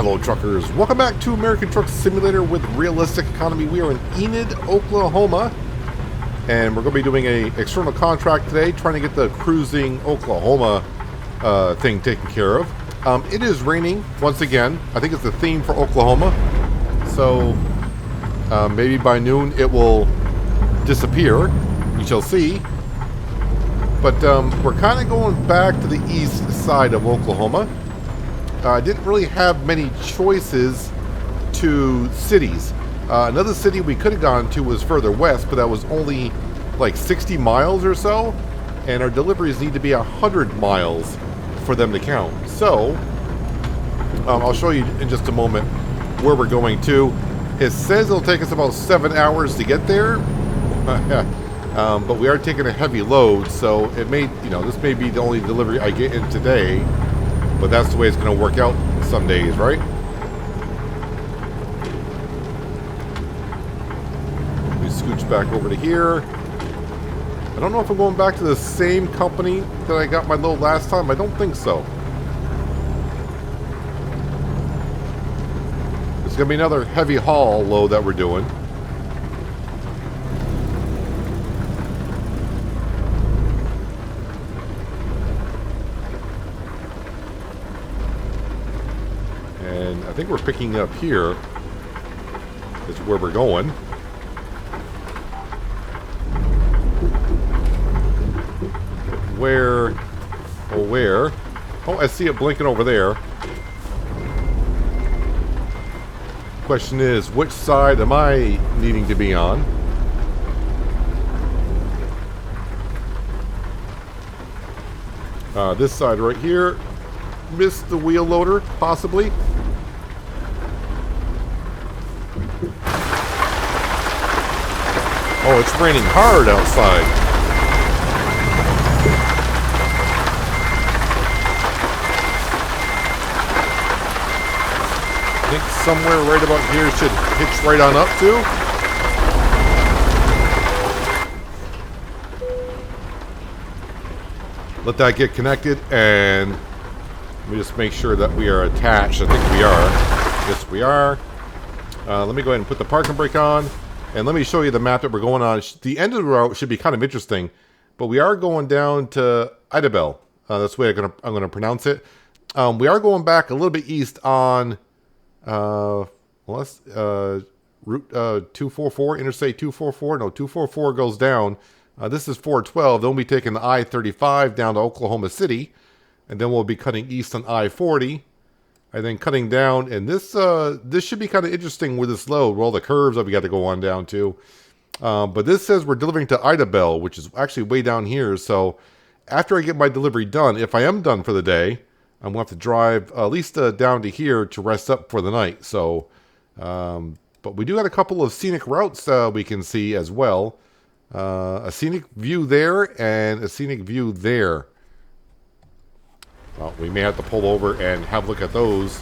Hello truckers, welcome back to American Truck Simulator with Realistic Economy. We are in Enid, Oklahoma, and we're going to be doing a external contract today, trying to get the cruising Oklahoma thing taken care of. It is raining once again. I think it's the theme for Oklahoma, so maybe by noon it will disappear. We shall see. But we're kind of going back to the east side of Oklahoma. I didn't really have many choices to cities. Another city we could have gone to was further west, but that was only like 60 miles or so, and our deliveries need to be 100 miles for them to count. So I'll show you in just a moment where we're going to. It says it'll take us about 7 hours to get there, but we are taking a heavy load, so it may, this may be the only delivery I get in today. But that's the way it's going to work out some days, right? We scooch back over to here. I don't know if I'm going back to the same company that I got my load last time. I don't think so. It's going to be another heavy haul load that we're doing. I think we're picking up here is where we're going. Where? Oh, I see it blinking over there. Question is, which side am I needing to be on? This side right here. Missed the wheel loader, possibly. Oh, it's raining hard outside. I think somewhere right about here should hitch right on up to. Let that get connected, and let me just make sure that we are attached. I think we are. Yes, we are. Let me go ahead and put the parking brake on. And let me show you the map that we're going on. The end of the route should be kind of interesting, but we are going down to Idabel. That's the way I'm going to pronounce it. We are going back a little bit east on Route 244, Interstate 244. No, 244 goes down. This is 412. Then we'll be taking the I-35 down to Oklahoma City, and then we'll be cutting east on I-40. And then cutting down, and this should be kind of interesting with this load, with all the curves that we got to go on down to. But this says we're delivering to Idabel, which is actually way down here. So after I get my delivery done, if I am done for the day, I'm going to have to drive at least down to here to rest up for the night. So, but we do have a couple of scenic routes we can see as well. A scenic view there and a scenic view there. Well, we may have to pull over and have a look at those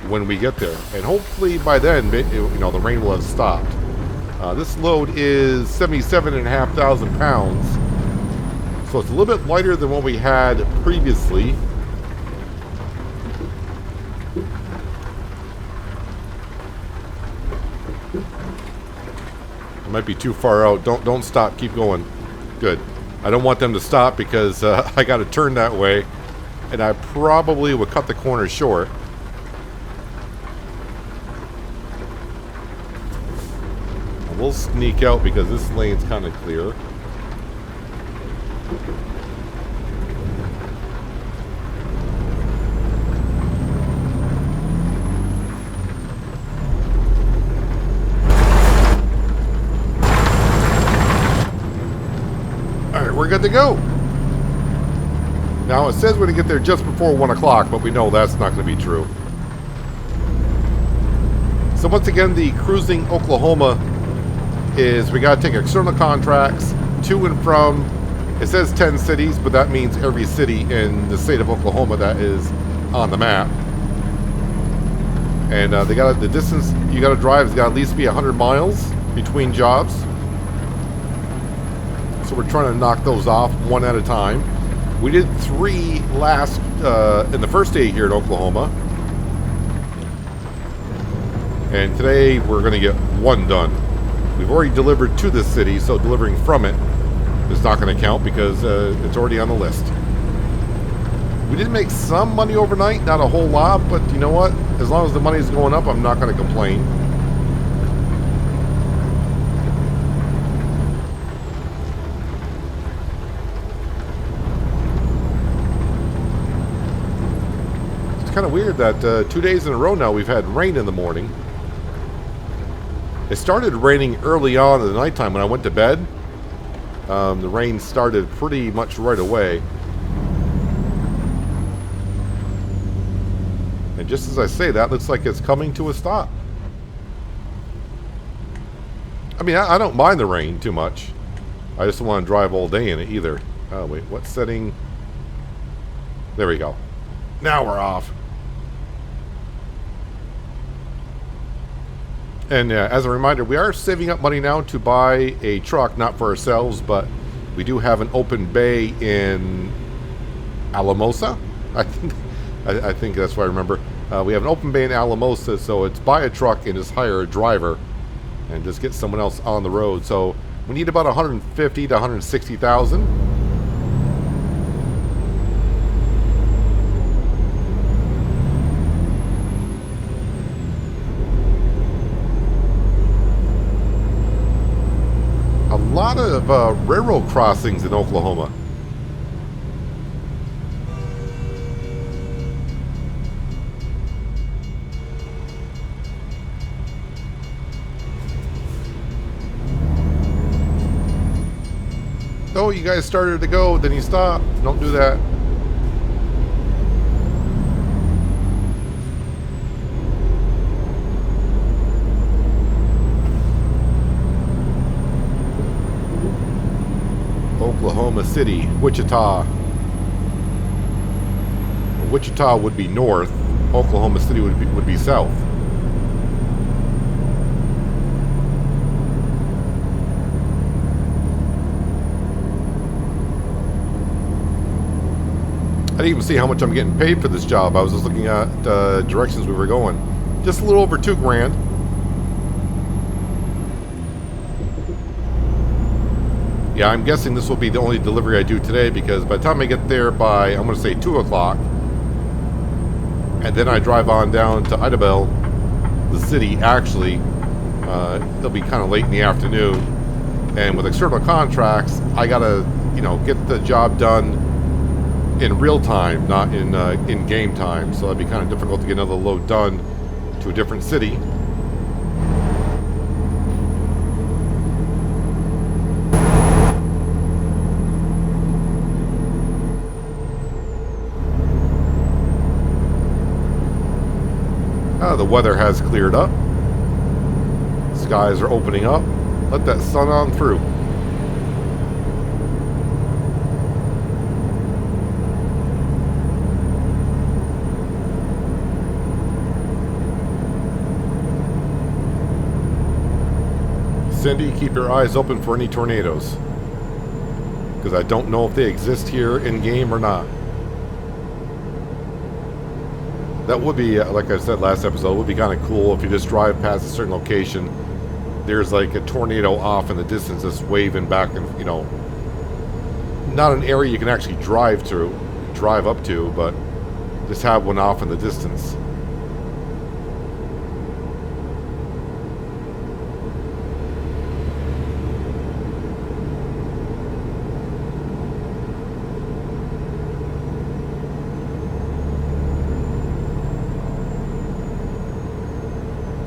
when we get there. And hopefully by then, the rain will have stopped. This load is 77,500 pounds. So it's a little bit lighter than what we had previously. It might be too far out. Don't stop. Keep going. Good. I don't want them to stop because I got to turn that way. And I probably would cut the corner short. And we'll sneak out because this lane's kind of clear. Alright, we're good to go. Now, it says we're going to get there just before 1 o'clock, but we know that's not going to be true. So once again, the cruising Oklahoma is we got to take external contracts to and from, it says 10 cities, but that means every city in the state of Oklahoma that is on the map. And the distance you got to drive has got to at least be 100 miles between jobs. So we're trying to knock those off one at a time. We did 3 last in the first day here in Oklahoma. And today we're going to get one done. We've already delivered to this city, so delivering from it is not going to count because it's already on the list. We did make some money overnight, not a whole lot, but you know what? As long as the money's going up, I'm not going to complain. It's kind of weird that 2 days in a row now we've had rain in the morning. It started raining early on in the nighttime when I went to bed. The rain started pretty much right away. And just as I say that, looks like it's coming to a stop. I mean, I don't mind the rain too much. I just don't want to drive all day in it either. Oh, wait, what setting? There we go. Now we're off. And as a reminder, we are saving up money now to buy a truck, not for ourselves, but we do have an open bay in Alamosa. I think that's what I remember. We have an open bay in Alamosa, so it's buy a truck and just hire a driver and just get someone else on the road. So we need about 150 to 160,000. A lot of railroad crossings in Oklahoma. Oh, you guys started to go, then you stop. Don't do that. Oklahoma City, Wichita. Wichita would be north. Oklahoma City would be south. I didn't even see how much I'm getting paid for this job. I was just looking at directions we were going. Just a little over $2 grand. Yeah, I'm guessing this will be the only delivery I do today because by the time I get there by, I'm going to say 2 o'clock, and then I drive on down to Idabel, the city, actually, it'll be kind of late in the afternoon. And with external contracts, I got to, get the job done in real time, not in game time. So that'd be kind of difficult to get another load done to a different city. The weather has cleared up. Skies are opening up. Let that sun on through. Cindy, keep your eyes open for any tornadoes, because I don't know if they exist here in game or not. That would be, like I said last episode, it would be kind of cool if you just drive past a certain location. There's like a tornado off in the distance just waving back and, not an area you can actually drive up to, but just have one off in the distance.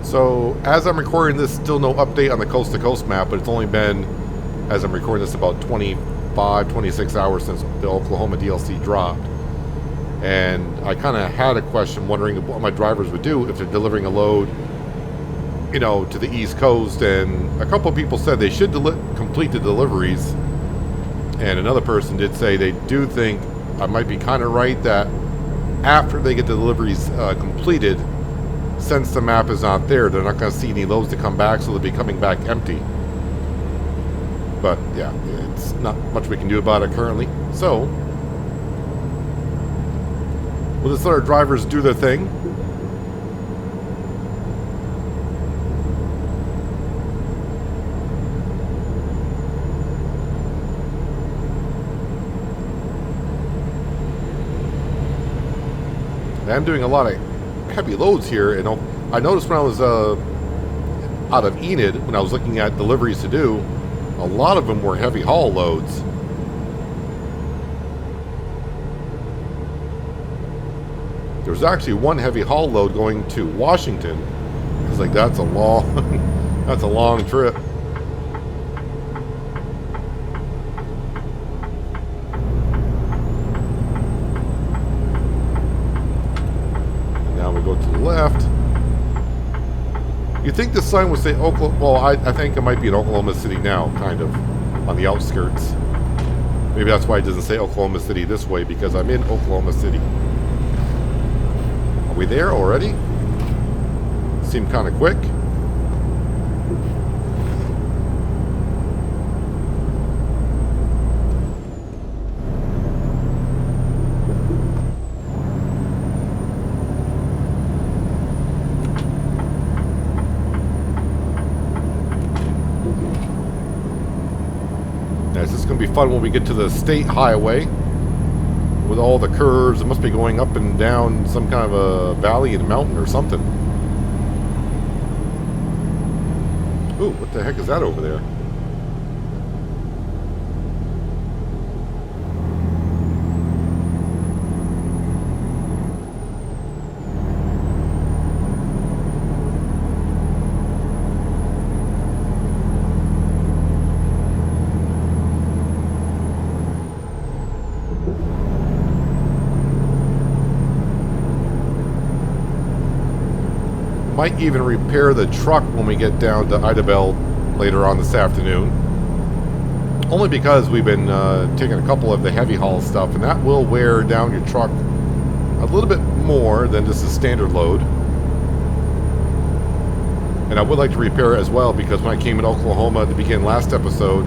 So, as I'm recording this, still no update on the coast-to-coast map, but it's only been, as I'm recording this, about 25, 26 hours since the Oklahoma DLC dropped. And I kind of had a question wondering what my drivers would do if they're delivering a load, to the East Coast. And a couple of people said they should complete the deliveries. And another person did say they do think I might be kind of right that after they get the deliveries completed, since the map is not there, they're not going to see any loads to come back, so they'll be coming back empty. But yeah, it's not much we can do about it currently. So we'll just let our drivers do their thing. I'm doing a lot of heavy loads here, and I noticed when I was out of Enid, when I was looking at deliveries to do, a lot of them were heavy haul loads. There was actually one heavy haul load going to Washington. I was like, that's a long, that's a long trip. And now we go to the left. You'd think the sign would say Oklahoma. Well, I think it might be in Oklahoma City now, kind of, on the outskirts. Maybe that's why it doesn't say Oklahoma City this way, because I'm in Oklahoma City. Are we there already? Seemed kind of quick. This is going to be fun when we get to the state highway with all the curves. It must be going up and down some kind of a valley and mountain or something. Ooh, what the heck is that over there? Might even repair the truck when we get down to Idabel later on this afternoon. Only because we've been taking a couple of the heavy haul stuff, and that will wear down your truck a little bit more than just a standard load. And I would like to repair it as well, because when I came in Oklahoma to begin last episode,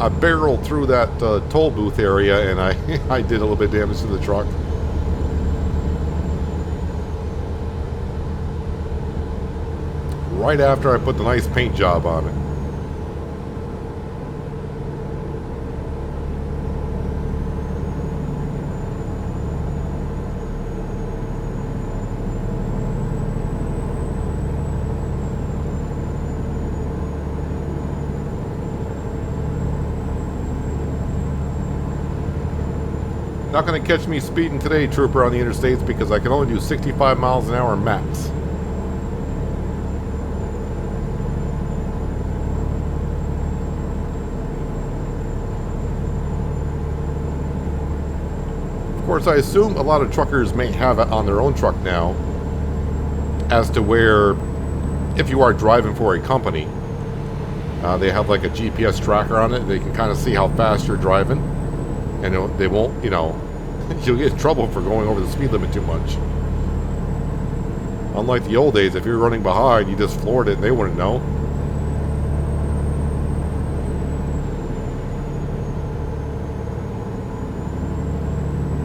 I barreled through that toll booth area, and I did a little bit of damage to the truck. Right after I put the nice paint job on it. Not going to catch me speeding today, Trooper, on the interstates, because I can only do 65 miles an hour max. Of course, I assume a lot of truckers may have it on their own truck now, as to where, if you are driving for a company, they have like a GPS tracker on it. They can kind of see how fast you're driving, and they won't, you know, you'll get in trouble for going over the speed limit too much. Unlike the old days, if you're running behind, you just floored it and they wouldn't know.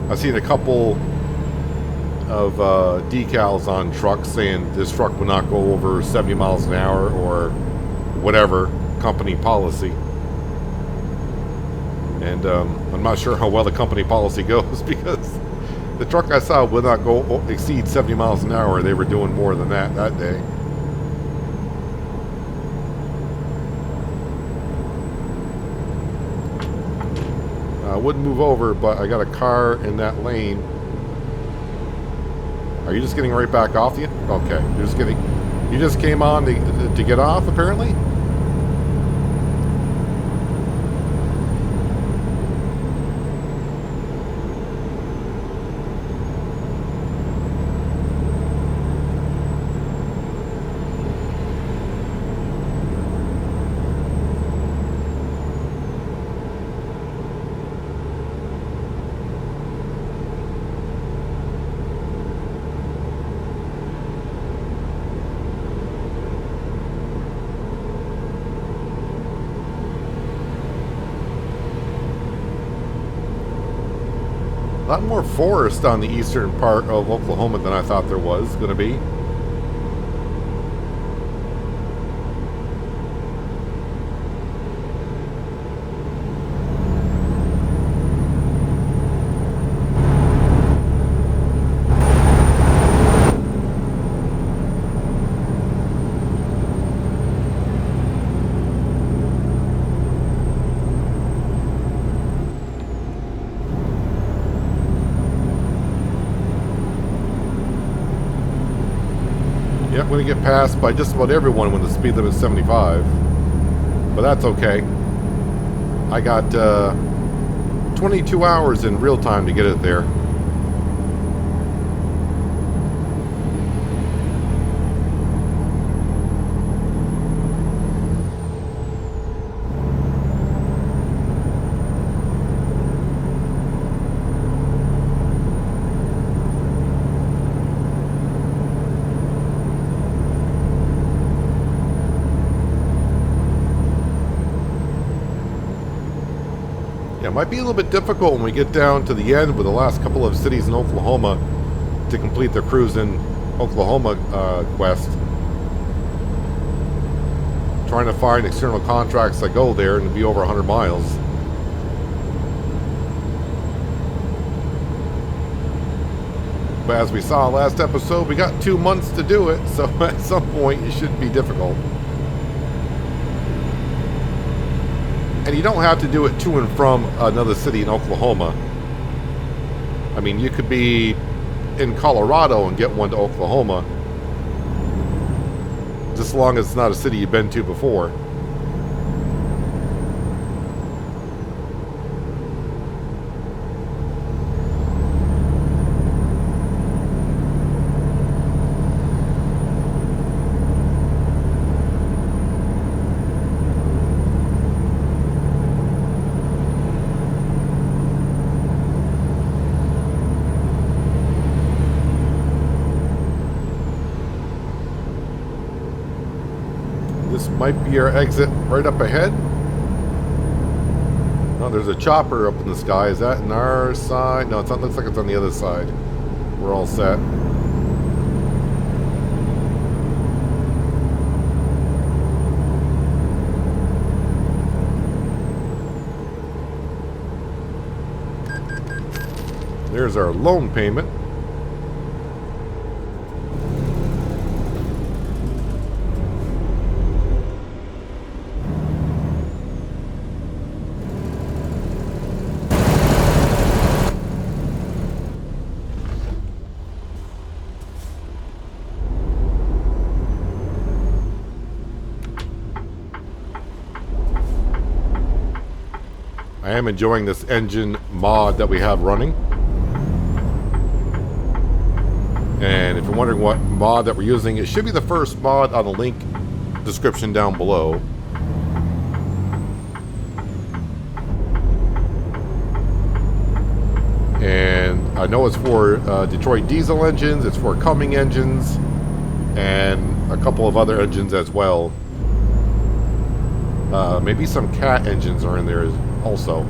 I've seen a couple of decals on trucks saying this truck will not go over 70 miles an hour or whatever company policy. And I'm not sure how well the company policy goes, because the truck I saw will not go exceed 70 miles an hour. They were doing more than that day. I wouldn't move over, but I got a car in that lane. Are you just getting right back off the... Okay, you're just getting... You just came on to get off, apparently? A lot more forest on the eastern part of Oklahoma than I thought there was going to be. Yep, I'm going to get passed by just about everyone when the speed limit is 75. But that's okay. I got 22 hours in real time to get it there. Yeah, it might be a little bit difficult when we get down to the end with the last couple of cities in Oklahoma to complete their cruise in Oklahoma quest. Trying to find external contracts that go there and be over 100 miles. But as we saw last episode, we got 2 months to do it, so at some point it should be difficult. And you don't have to do it to and from another city in Oklahoma. I mean, you could be in Colorado and get one to Oklahoma. Just as long as it's not a city you've been to before. This might be our exit right up ahead. Oh, there's a chopper up in the sky. Is that on our side? No, it's not. Looks like it's on the other side. We're all set. There's our loan payment. I am enjoying this engine mod that we have running. And if you're wondering what mod that we're using, it should be the first mod on the link description down below. And I know it's for Detroit diesel engines, it's for Cumming engines, and a couple of other engines as well. Maybe some Cat engines are in there also.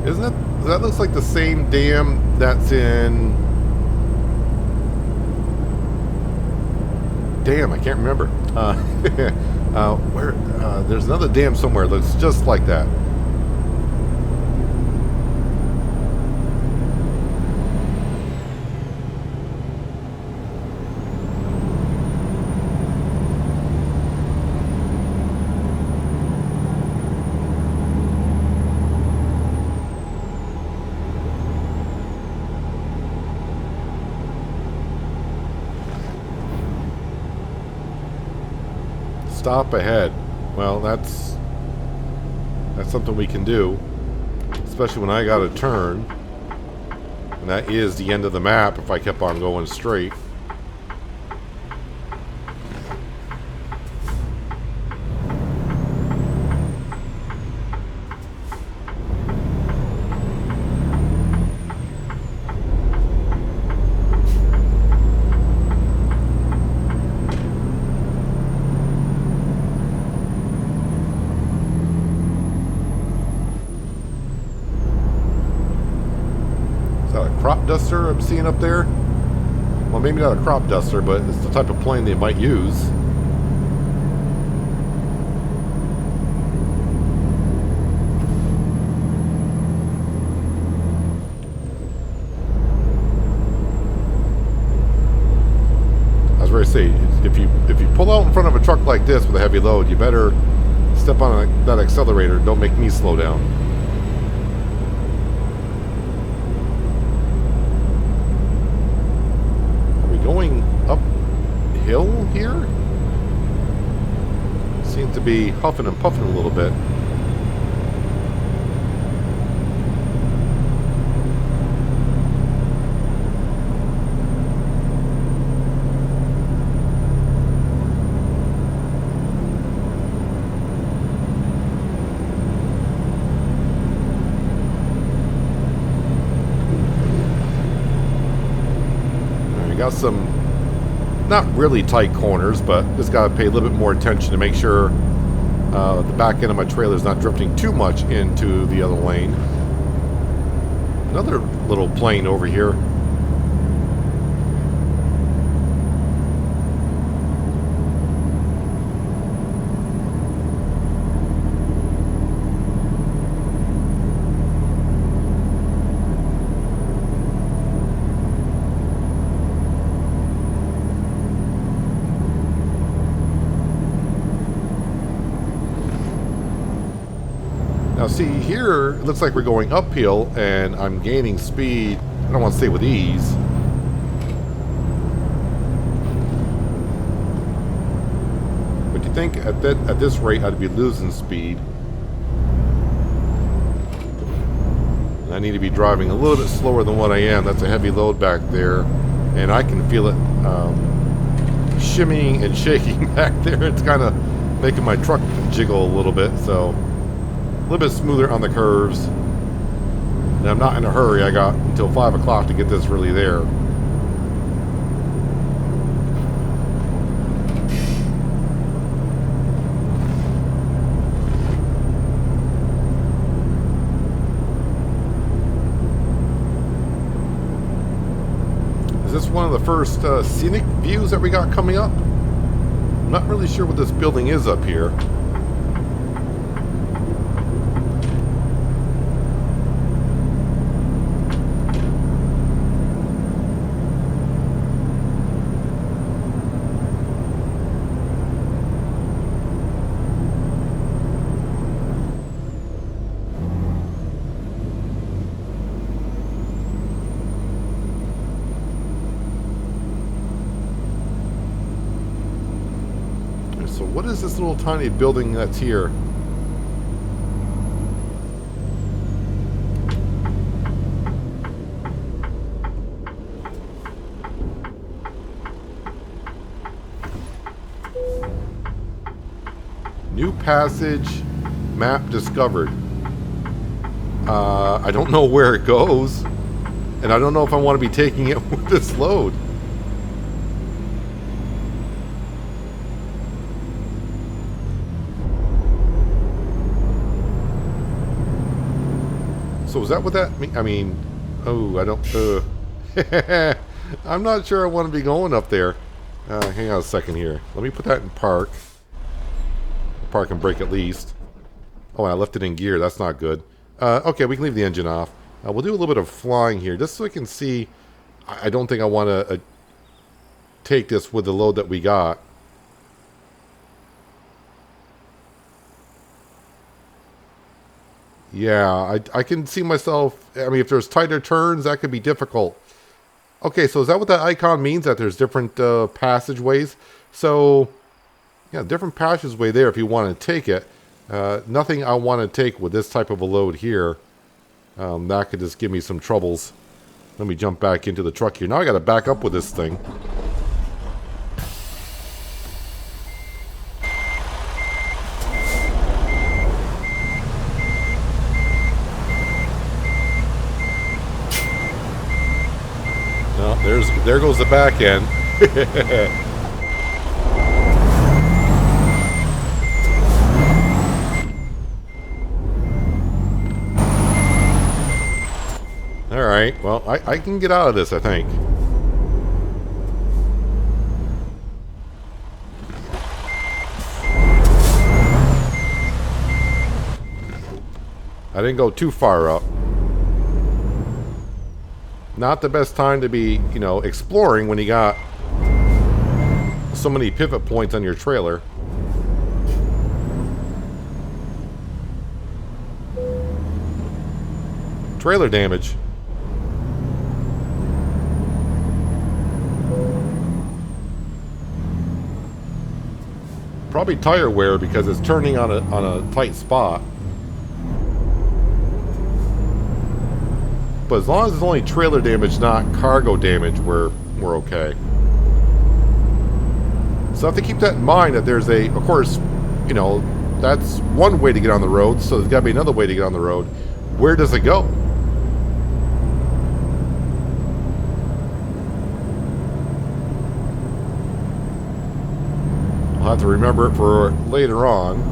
Isn't it? That looks like the same dam that's in... Damn, I can't remember. There's another dam somewhere that looks just like that. Stop ahead. Well, that's something we can do, especially when I got to turn, and that is the end of the map if I kept on going straight. Crop duster I'm seeing up there. Well, maybe not a crop duster, but it's the type of plane they might use. I say, if you pull out in front of a truck like this with a heavy load, you better step on that accelerator. Don't make me slow down. Are we going uphill here? Seems to be huffing and puffing a little bit. Got some not really tight corners, but just got to pay a little bit more attention to make sure the back end of my trailer is not drifting too much into the other lane. Another little plane over here. Now see here, it looks like we're going uphill and I'm gaining speed. I don't want to say with ease. But you think at this rate I'd be losing speed. And I need to be driving a little bit slower than what I am. That's a heavy load back there. And I can feel it shimmying and shaking back there. It's kind of making my truck jiggle a little bit, so a little bit smoother on the curves. And I'm not in a hurry. I got until 5 o'clock to get this really there. Is this one of the first scenic views that we got coming up? I'm not really sure what this building is up here. So what is this little tiny building that's here? New passage, map discovered. I don't know where it goes, and I don't know if I want to be taking it with this load. So is that what that means? I mean, oh, I don't, I'm not sure I want to be going up there. Hang on a second here. Let me put that in park. Park and brake at least. Oh, and I left it in gear. That's not good. Okay, we can leave the engine off. We'll do a little bit of flying here, just so I can see. I don't think I want to take this with the load that we got. Yeah, I can see myself. I mean, if there's tighter turns, that could be difficult. Okay, so is that what that icon means? That there's different passageways? So, yeah, different passageway there if you want to take it. Nothing I want to take with this type of a load here. That could just give me some troubles. Let me jump back into the truck here. Now I got to back up with this thing. There goes the back end. Alright, well, I can get out of this, I think. I didn't go too far up. Not the best time to be, you know, exploring when you got so many pivot points on your trailer. Trailer damage. Probably tire wear because it's turning on a tight spot. But as long as it's only trailer damage, not cargo damage, we're okay. So I have to keep that in mind, that there's a, of course, you know, that's one way to get on the road, so there's got to be another way to get on the road. Where does it go? I'll have to remember it for later on.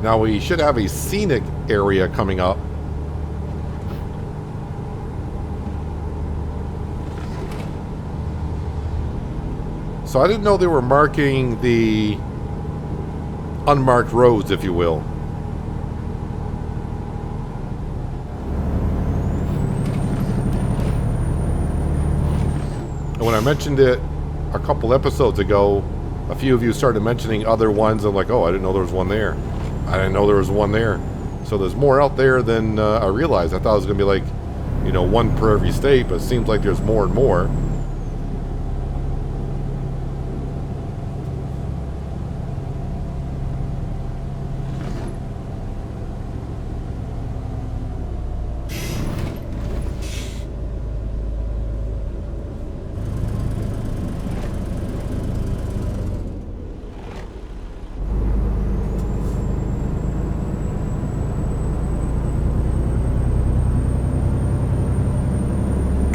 Now we should have a scenic area coming up. So I didn't know they were marking the unmarked roads, if you will. And when I mentioned it a couple episodes ago, a few of you started mentioning other ones. I'm like, oh, I didn't know there was one there. I didn't know there was one there. So there's more out there than I realized. I thought it was going to be like, you know, one per every state, but it seems like there's more and more.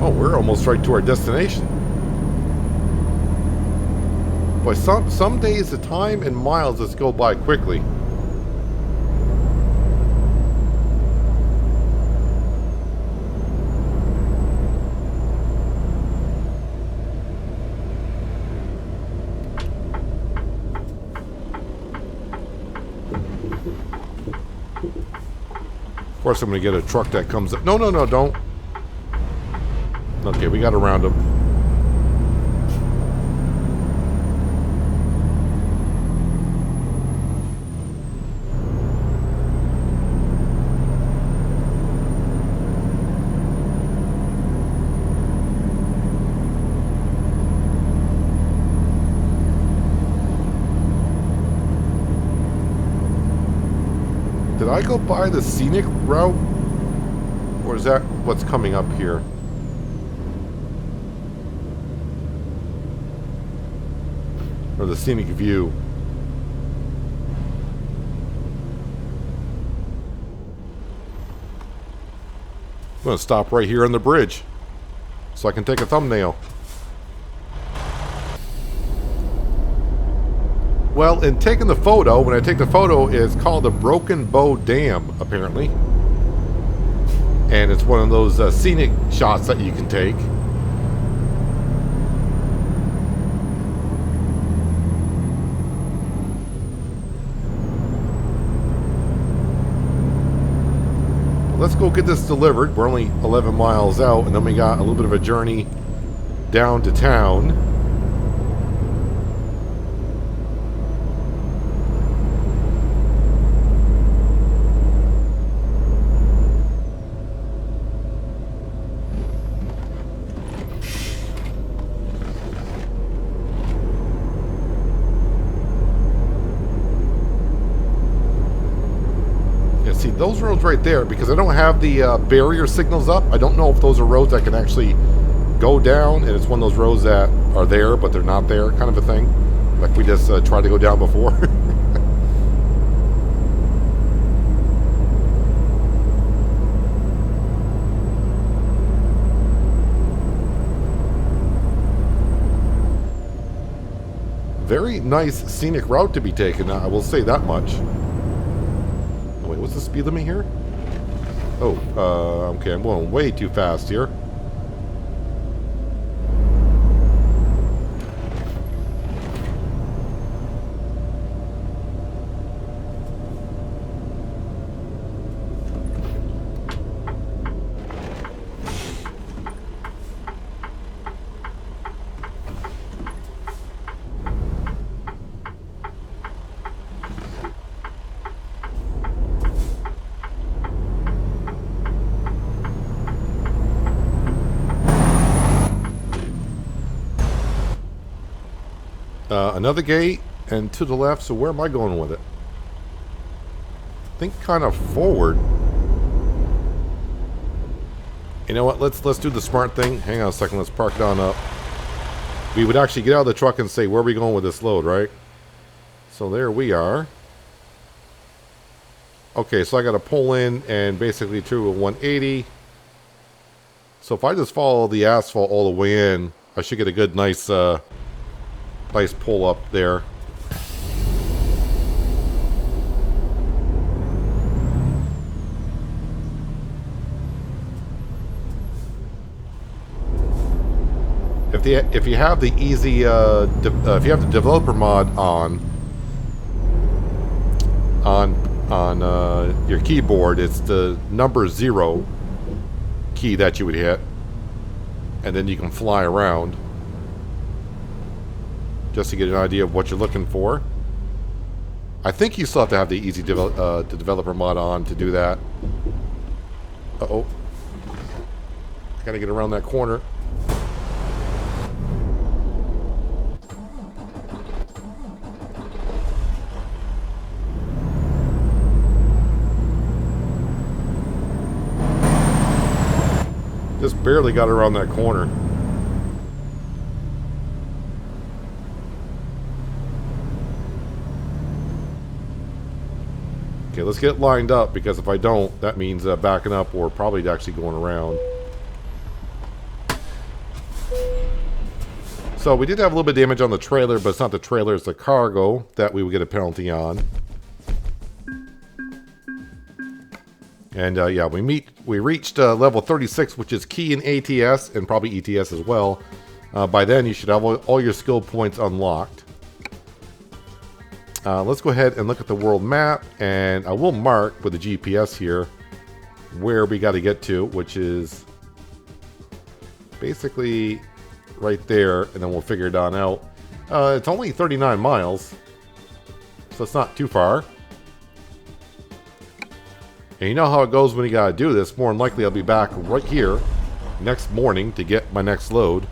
We're almost right to our destination. Boy, some days the time and miles just go by quickly. Of course, I'm going to get a truck that comes up. No, don't. Okay, we got around him. Did I go by the scenic route? Or is that what's coming up here? Or the scenic view. I'm going to stop right here on the bridge so I can take a thumbnail. Well, in taking the photo, when I take the photo, it's called the Broken Bow Dam, apparently. And it's one of those scenic shots that you can take. Let's go get this delivered. We're only 11 miles out, and then we got a little bit of a journey down to town. See, those roads right there, because I don't have the barrier signals up, I don't know if those are roads that can actually go down, and it's one of those roads that are there, but they're not there, kind of a thing. Like we just tried to go down before. Very nice scenic route to be taken, I will say that much. What's the speed limit here? Oh, okay, I'm going way too fast here. Another gate, and to the left. So where am I going with it? I think kind of forward. You know what? Let's do the smart thing. Hang on a second. Let's park it on up. We would actually get out of the truck and say, where are we going with this load, right? So there we are. Okay, so I got to pull in and basically do a 180. So if I just follow the asphalt all the way in, I should get a good, nice pull up there. If you have the easy, if you have the developer mod on your keyboard, it's the number 0 key that you would hit, and then you can fly around just to get an idea of what you're looking for. I think you still have to have the easy the developer mod on to do that. Uh-oh. I gotta get around that corner. Just barely got around that corner. Okay, let's get lined up, because if I don't, that means backing up or probably actually going around. So we did have a little bit of damage on the trailer, but it's not the trailer, it's the cargo that we would get a penalty on. And yeah, we reached level 36, which is key in ATS and probably ETS as well. By then, you should have all your skill points unlocked. Let's go ahead and look at the world map, and I will mark with the GPS here where we got to get to, which is basically right there, and then we'll figure it on out. It's only 39 miles, so it's not too far. And you know how it goes when you gotta do this. More than likely, I'll be back right here next morning to get my next load.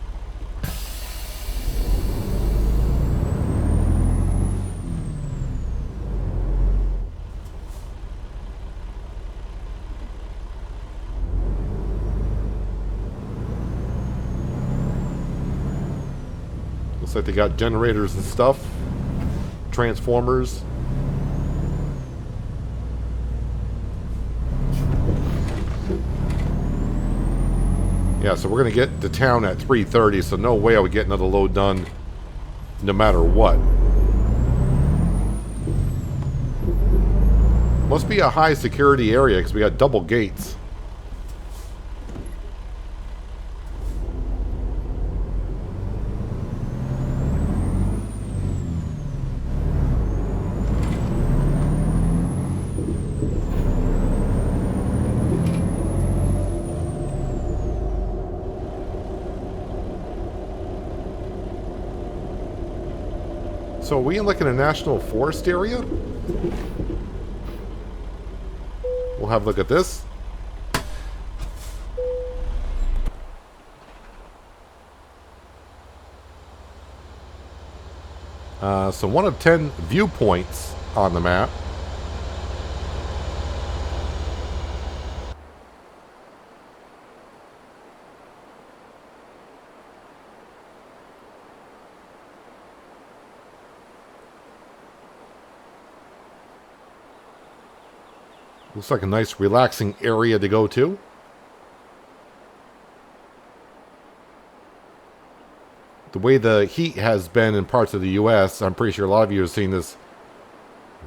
Looks like they got generators and stuff. Transformers. Yeah, so we're going to get to town at 3:30, so no way I would get another load done no matter what. Must be a high security area because we got double gates. So are we in like in a national forest area? We'll have a look at this. So 1 of 10 viewpoints on the map. Looks like a nice relaxing area to go to. The way the heat has been in parts of the U.S., I'm pretty sure a lot of you have seen this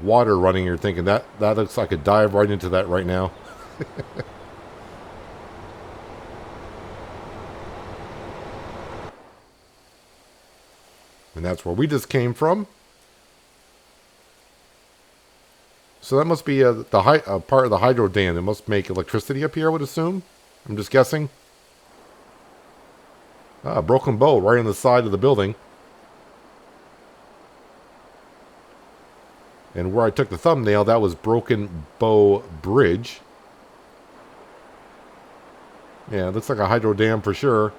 water running. You're thinking that looks like a dive right into that right now. And that's where we just came from. So that must be the part of the hydro dam that must make electricity up here, I would assume. I'm just guessing. Ah, broken bow right on the side of the building. And where I took the thumbnail, that was Broken Bow Bridge. Yeah, it looks like a hydro dam for sure.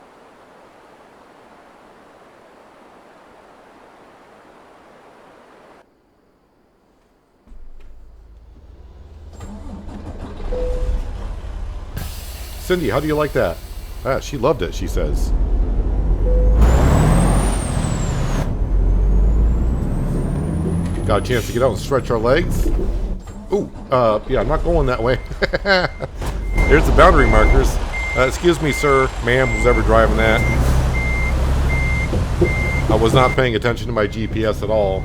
Cindy, how do you like that? Ah, she loved it, she says. Got a chance to get out and stretch our legs. Ooh, yeah, I'm not going that way. There's the boundary markers. Excuse me, sir, ma'am, who's ever driving that. I was not paying attention to my GPS at all.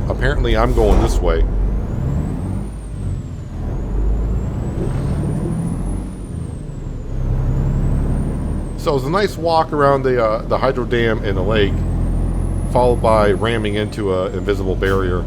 Apparently I'm going this way. So it was a nice walk around the hydro dam in the lake, followed by ramming into an invisible barrier.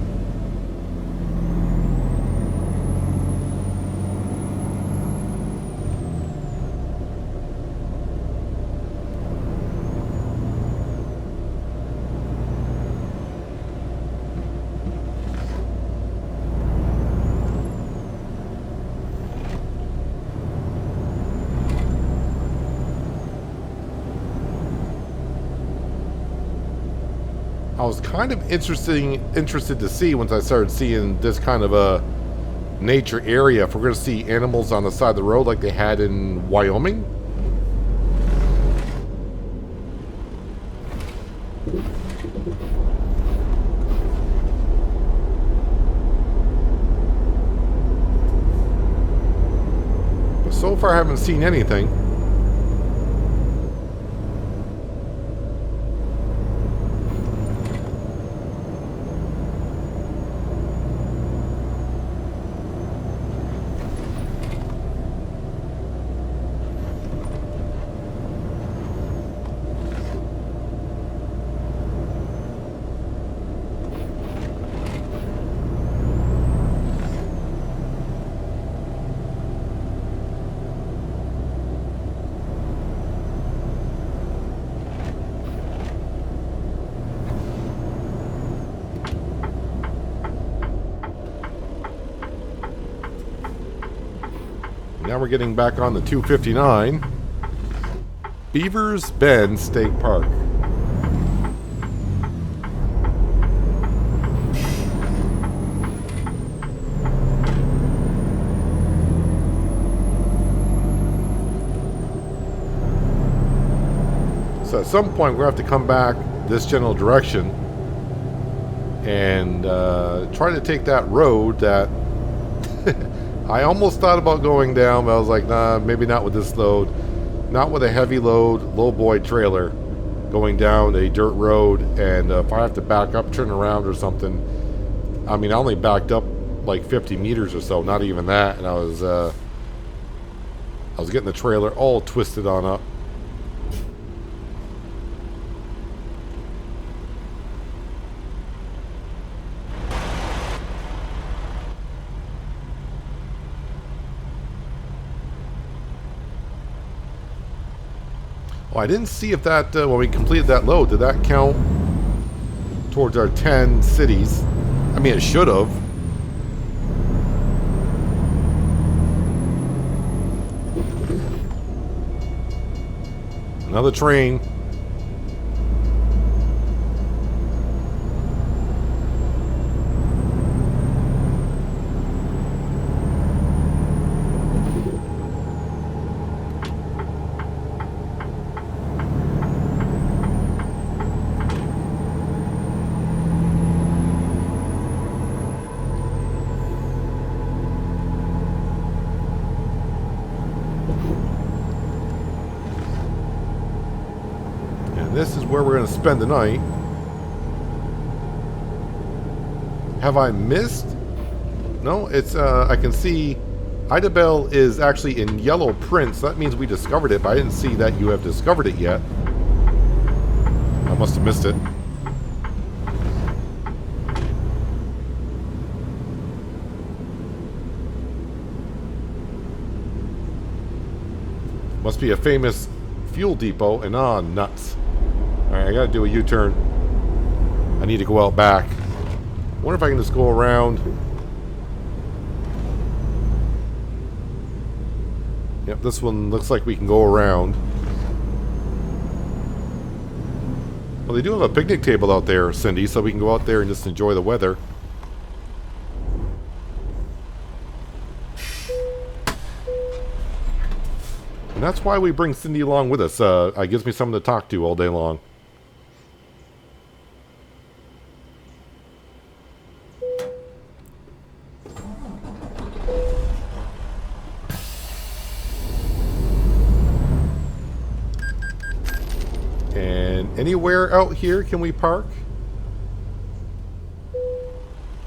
I was kind of interested to see once I started seeing this kind of a nature area if we're going to see animals on the side of the road like they had in Wyoming. But so far I haven't seen anything. Now we're getting back on the 259. Beavers Bend State Park. So at some point we're going to have to come back this general direction and try to take that road that I almost thought about going down, but I was like, nah, maybe not with this load. Not with a heavy load, low boy trailer going down a dirt road, and if I have to back up, turn around or something. I mean, I only backed up like 50 meters or so, not even that, and I was getting the trailer all twisted on up. Oh, I didn't see if that, when we completed that load, did that count towards our 10 cities? I mean, it should have. Another train. This is where we're going to spend the night. Have I missed? No, it's, I can see Idabel is actually in yellow print, so that means we discovered it, but I didn't see that you have discovered it yet. I must have missed it. Must be a famous fuel depot, and nuts. Alright, I gotta do a U-turn. I need to go out back. Wonder if I can just go around. Yep, this one looks like we can go around. Well, they do have a picnic table out there, Cindy, so we can go out there and just enjoy the weather. And that's why we bring Cindy along with us. It gives me someone to talk to all day long. And anywhere out here can we park?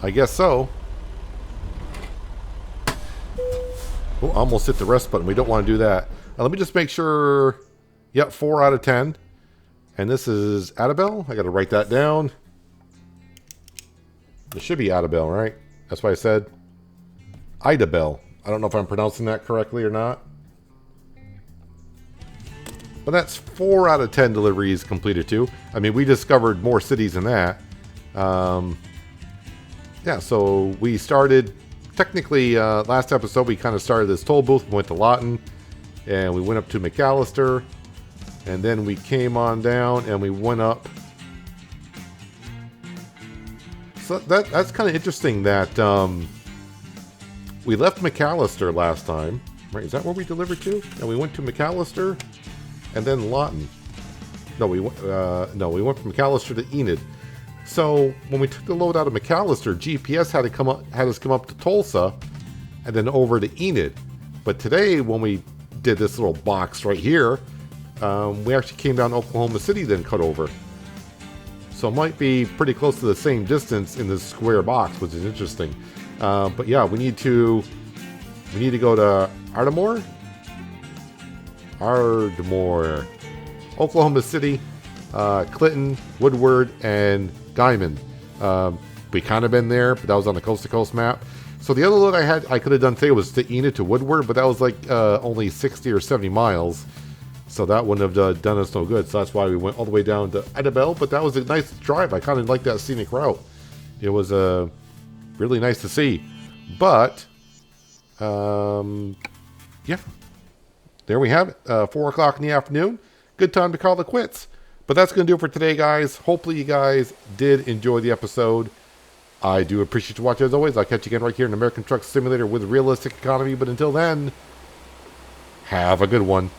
I guess so. Oh, almost hit the rest button. We don't want to do that. Let me just make sure. Yep, 4 out of 10. And this is Idabel. I got to write that down. It should be Idabel, right? That's what I said. Idabel. I don't know if I'm pronouncing that correctly or not. But that's 4 out of 10 deliveries completed too. I mean, we discovered more cities than that. Yeah, so we started, technically, last episode, we kind of started this toll booth. We went to Lawton, and we went up to McAllister, and then we came on down, and we went up. So that's kind of interesting that we left McAllister last time. Right? Is that where we delivered to? And we went to McAllister, and then Lawton. No, we went from McAllister to Enid. So when we took the load out of McAllister, GPS had us come up to Tulsa, and then over to Enid. But today, when we did this little box right here, we actually came down to Oklahoma City, then cut over. So it might be pretty close to the same distance in this square box, which is interesting. But yeah, we need to go to Ardmore, Oklahoma City, Clinton, Woodward, and Diamond. We kind of been there, but that was on the coast-to-coast map. So the other load I could have done today was to Enid to Woodward, but that was like only 60 or 70 miles. So that wouldn't have done us no good. So that's why we went all the way down to Idabel. But that was a nice drive. I kind of like that scenic route. It was really nice to see. But, yeah. There we have it. 4 o'clock in the afternoon. Good time to call it quits. But that's going to do it for today, guys. Hopefully you guys did enjoy the episode. I do appreciate you watching as always. I'll catch you again right here in American Truck Simulator with Realistic Economy. But until then, have a good one.